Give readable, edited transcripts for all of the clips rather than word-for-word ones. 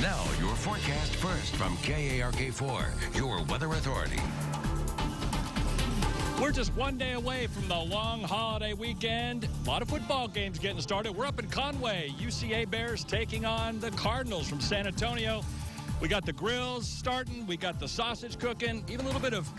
Now, your forecast first from KARK4, your weather authority. We're just one day away from the long holiday weekend. A lot of football games getting started. We're up in Conway. UCA Bears taking on the Cardinals from San Antonio. We got the grills starting. We got the sausage cooking. Even a little bit of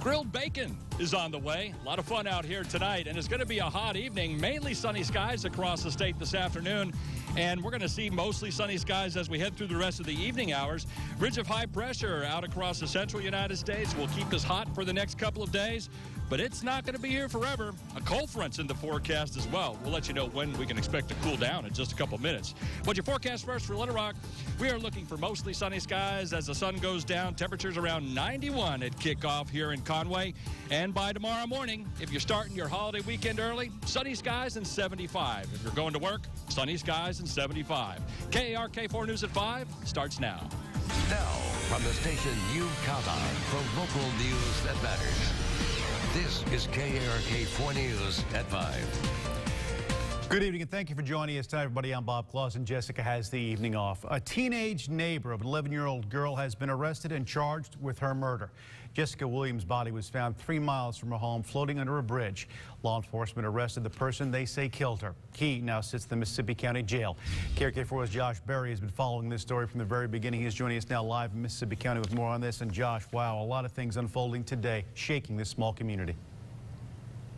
grilled bacon is on the way. A lot of fun out here tonight, and it's going to be a hot evening. Mainly sunny skies across the state this afternoon, and we're going to see mostly sunny skies as we head through the rest of the evening hours. Ridge of high pressure out across the central United States will keep us hot for the next couple of days, but it's not going to be here forever. A cold front's in the forecast as well. We'll let you know when we can expect to cool down in just a couple minutes. But your forecast first for Little Rock, we are looking for mostly sunny skies as the sun goes down. Temperatures around 91 at kickoff here in Conway. And by tomorrow morning, if you're starting your holiday weekend early, sunny skies and 75. If you're going to work, sunny skies and 75. KARK4 News at 5 starts now. Now, from the station you count on for local news that matters. This is KARK4 News at 5. Good evening, and thank you for joining us tonight, everybody. I'm Bob Clausen. Jessica has the evening off. A teenage neighbor of an 11-year-old girl has been arrested and charged with her murder. Jessica Williams' body was found 3 miles from her home, floating under a bridge. Law enforcement arrested the person they say killed her. He now sits in the Mississippi County Jail. KARK4's Josh Berry has been following this story from the very beginning. He is joining us now live in Mississippi County with more on this. And Josh, wow, a lot of things unfolding today, shaking this small community.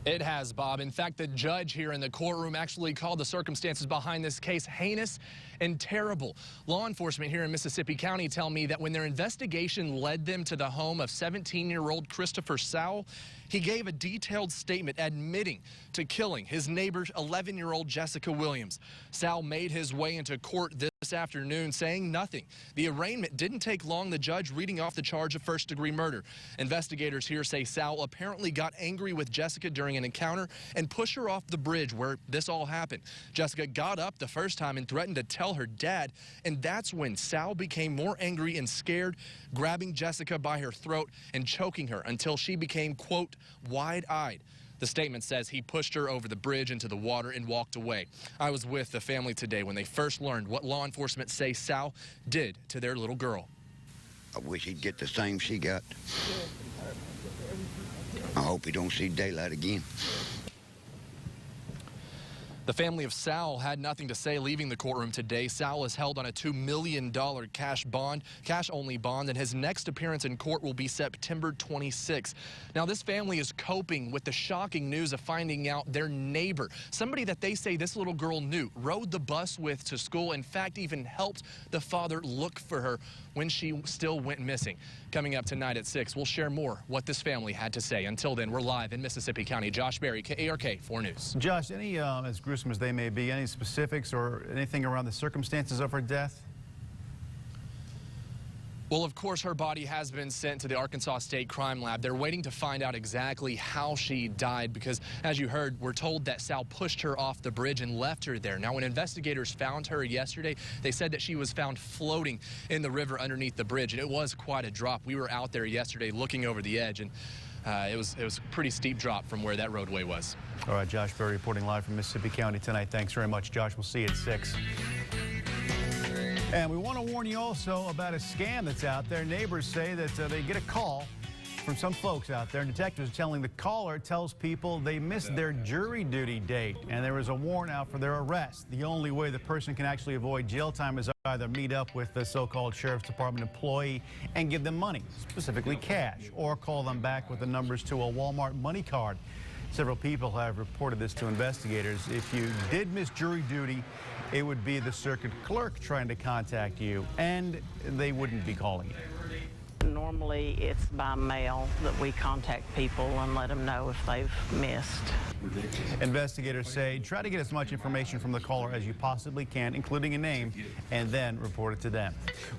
It has, Bob. In fact, the judge here in the courtroom actually called the circumstances behind this case heinous and terrible. Law enforcement here in Mississippi County tell me that when their investigation led them to the home of 17-year-old Christopher Sowell, he gave a detailed statement admitting to killing his neighbor, 11-year-old Jessica Williams. Sowell made his way into court this afternoon saying nothing. The arraignment didn't take long, the judge reading off the charge of first-degree murder. Investigators here say Sowell apparently got angry with Jessica during an encounter and pushed her off the bridge where this all happened. Jessica got up the first time and threatened to tell her dad, and that's when Sowell became more angry and scared, grabbing Jessica by her throat and choking her until she became, quote, wide-eyed. The statement says he pushed her over the bridge into the water and walked away. I was with the family today when they first learned what law enforcement say Sowell did to their little girl. I wish he'd get the same she got. I hope he don't see daylight again. The family of Sowell had nothing to say leaving the courtroom today. Sowell is held on a $2 million cash-only bond, and his next appearance in court will be September 26. Now, this family is coping with the shocking news of finding out their neighbor, somebody that they say this little girl knew, rode the bus with to school, in fact, even helped the father look for her when she still went missing. Coming up tonight at 6, we'll share more what this family had to say. Until then, we're live in Mississippi County. Josh Berry, KARK4 News. Josh, any as gruesome as they may be, any specifics or anything around the circumstances of her death? Well, of course, her body has been sent to the Arkansas State Crime Lab. They're waiting to find out exactly how she died because, as you heard, we're told that Sal pushed her off the bridge and left her there. Now, when investigators found her yesterday, they said that she was found floating in the river underneath the bridge, and it was quite a drop. We were out there yesterday looking over the edge, and it was a pretty steep drop from where that roadway was. All right, Josh Berry reporting live from Mississippi County tonight. Thanks very much, Josh. We'll see you at 6. And we want to warn you also about a scam that's out there. Neighbors say that they get a call from some folks out there. Detectives are telling the caller tells people they missed their jury duty date and there is a warrant out for their arrest. The only way the person can actually avoid jail time is either meet up with the so-called Sheriff's Department employee and give them money, specifically cash, or call them back with the numbers to a Walmart money card. Several people have reported this to investigators. If you did miss jury duty, it would be the circuit clerk trying to contact you, and they wouldn't be calling you. Normally, it's by mail that we contact people and let them know if they've missed. Investigators say try to get as much information from the caller as you possibly can, including a name, and then report it to them.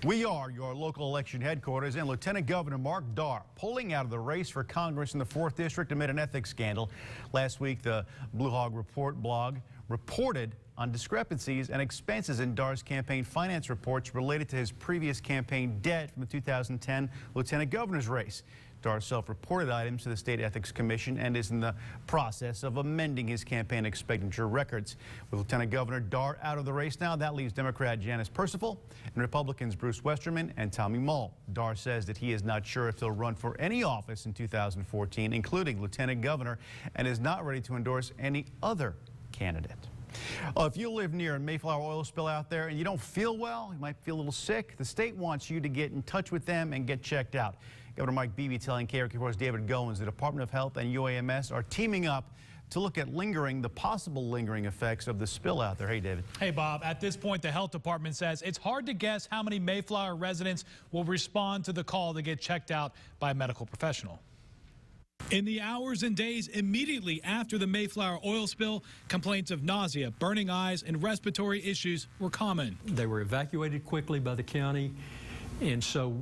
We are your local election headquarters, and Lieutenant Governor Mark Darr pulling out of the race for Congress in the 4th District amid an ethics scandal. Last week, the Blue Hog Report blog reported on discrepancies and expenses in Darr's campaign finance reports related to his previous campaign debt from the 2010 lieutenant governor's race. star self-reported items to the State Ethics Commission and is in the process of amending his campaign expenditure records. With Lieutenant Governor Dar out of the race now, that leaves Democrat Janice Percival and Republicans Bruce Westerman and Tommy Mull. Dar says that he is not sure if he'll run for any office in 2014, including Lieutenant Governor, and is not ready to endorse any other candidate. If you live near a Mayflower oil spill out there and you don't feel well, you might feel a little sick, the state wants you to get in touch with them and get checked out. Governor Mike Beebe telling KARK David Goins the Department of Health and UAMS are teaming up to look at the possible lingering effects of the spill out there. Hey, David. Hey, Bob. At this point, the health department says it's hard to guess how many Mayflower residents will respond to the call to get checked out by a medical professional. In the hours and days immediately after the Mayflower oil spill, complaints of nausea, burning eyes, and respiratory issues were common. They were evacuated quickly by the county, and so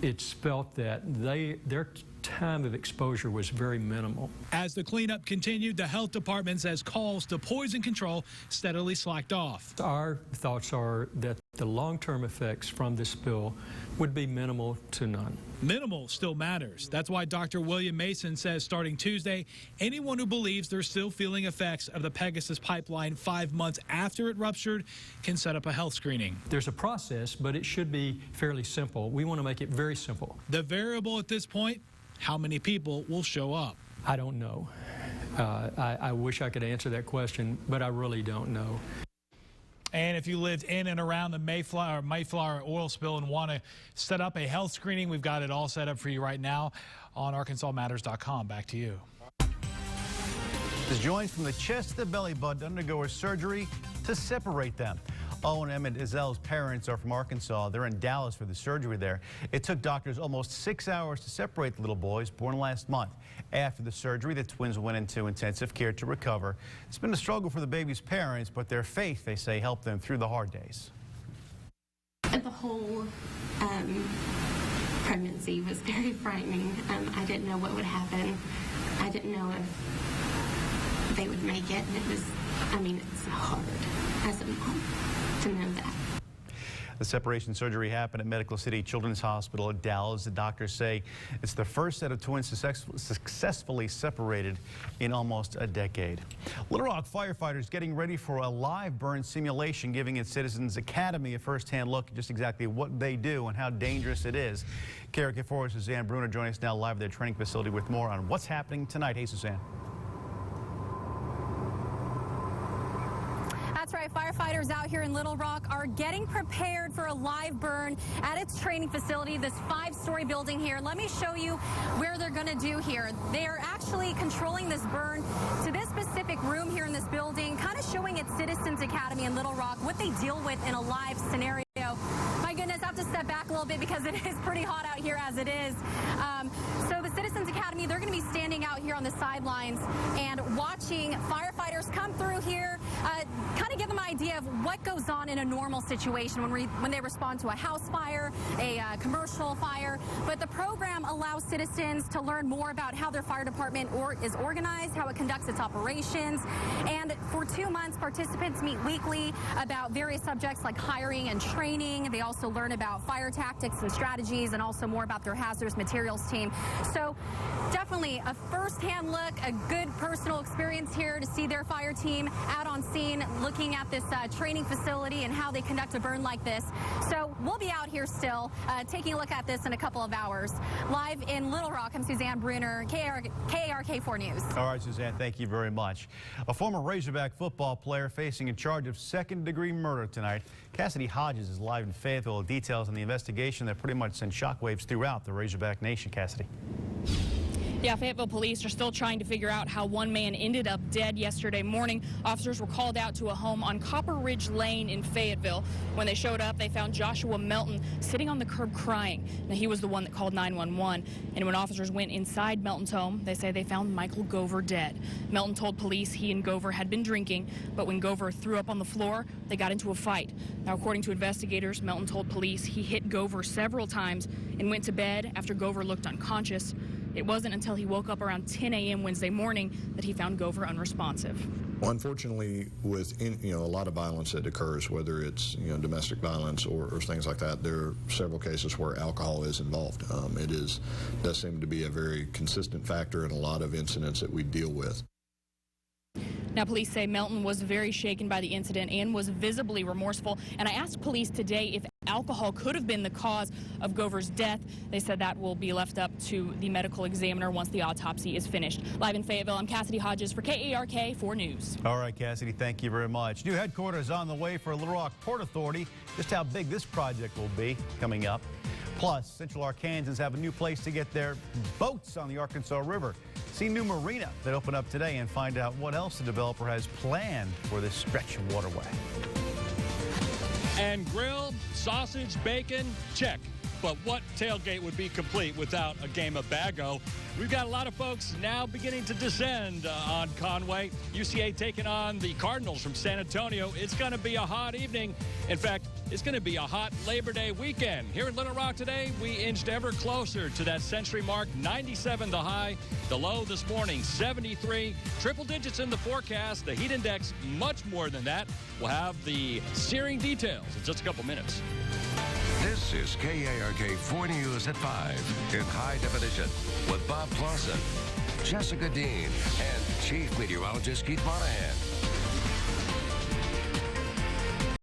it's felt that their time of exposure was very minimal. As the cleanup continued, the health department says calls to poison control steadily slacked off. Our thoughts are that the long-term effects from this spill would be minimal to none. Minimal still matters. That's why Dr. William Mason says starting Tuesday, anyone who believes they're still feeling effects of the Pegasus pipeline 5 months after it ruptured can set up a health screening. There's a process, but it should be fairly simple. We want to make it very simple. The variable at this point, how many people will show up? I don't know. I wish I could answer that question, but I really don't know. And if you lived in and around the Mayflower oil spill and want to set up a health screening, we've got it all set up for you right now on ArkansasMatters.com. Back to you. Is joined from the chest to the belly button to undergo a surgery to separate them. Owen and Emmett Izel's parents are from Arkansas. They're in Dallas for the surgery there. It took doctors almost 6 hours to separate the little boys, born last month. After the surgery, the twins went into intensive care to recover. It's been a struggle for the baby's parents, but their faith, they say, helped them through the hard days. The whole pregnancy was very frightening. I didn't know what would happen. I didn't know if they would make it. And it was, it's hard as a mom to know that. The separation surgery happened at Medical City Children's Hospital at Dallas. The doctors say it's the first set of twins successfully separated in almost a decade. Little Rock firefighters getting ready for a live burn simulation, giving its Citizens Academy a first-hand look at just exactly what they do and how dangerous it is. KARK4's Suzanne Bruner joining us now live at their training facility with more on what's happening tonight. Hey, Suzanne. That's right. Firefighters out here in Little Rock are getting prepared for a live burn at its training facility, this 5-story building here. Let me show you where they're going to do here. They're actually controlling this burn to this specific room here in this building, kind of showing its Citizens Academy in Little Rock what they deal with in a live scenario. My goodness, I have to step back a little bit because it is pretty hot out here as it is. So the Citizens Academy, they're going to be standing out here on the sidelines and watching firefighters come through here, kind of give them an idea of what goes on in a normal situation when they respond to a house fire, a commercial fire. But the program allows citizens to learn more about how their fire department is organized, how it conducts its operations. And for 2 months, participants meet weekly about various subjects like hiring and training. They also learn about fire tactics and strategies, and also more about their hazardous materials team. So definitely a first-hand look, a good personal experience here to see their fire team out on scene looking at this training facility and how they conduct a burn like this. So we'll be out here still taking a look at this in a couple of hours. Live in Little Rock, I'm Suzanne Bruner, KARK4 News. All right, Suzanne, thank you very much. A former Razorback football player facing a charge of second-degree murder tonight. Cassidy Hodges is live in Fayetteville. Details on the investigation that pretty much sent shockwaves throughout the Razorback nation. Cassidy. Yeah, Fayetteville police are still trying to figure out how one man ended up dead yesterday morning. Officers were called out to a home on Copper Ridge Lane in Fayetteville. When they showed up, they found Joshua Melton sitting on the curb crying. Now, he was the one that called 911. And when officers went inside Melton's home, they say they found Michael Gover dead. Melton told police he and Gover had been drinking, but when Gover threw up on the floor, they got into a fight. Now, according to investigators, Melton told police he hit Gover several times and went to bed after Gover looked unconscious. It wasn't until he woke up around 10 a.m. Wednesday morning that he found Gover unresponsive. Well, unfortunately, with a lot of violence that occurs, whether it's domestic violence or things like that, there are several cases where alcohol is involved. It does seem to be a very consistent factor in a lot of incidents that we deal with. Now, police say Melton was very shaken by the incident and was visibly remorseful. And I asked police today if alcohol could have been the cause of Gover's death. They said that will be left up to the medical examiner once the autopsy is finished. Live in Fayetteville, I'm Cassidy Hodges for KARK 4 News. All right, Cassidy, thank you very much. New headquarters on the way for Little Rock Port Authority. Just how big this project will be coming up. Plus, Central Arkansans have a new place to get their boats on the Arkansas River. See new marina that opened up today and find out what else the developer has planned for this stretch of waterway. And grill, sausage, bacon, check. But what tailgate would be complete without a game of bago? We've got a lot of folks now beginning to descend on Conway. UCA taking on the Cardinals from San Antonio. It's going to be a hot evening. In fact, it's going to be a hot Labor Day weekend. Here in Little Rock today, we inched ever closer to that century mark. 97 the high, the low this morning, 73. Triple digits in the forecast. The heat index, much more than that. We'll have the searing details in just a couple minutes. This is KARK 4 News at 5 in high definition with Bob Clausen, Jessica Dean, and Chief Meteorologist Keith Monahan.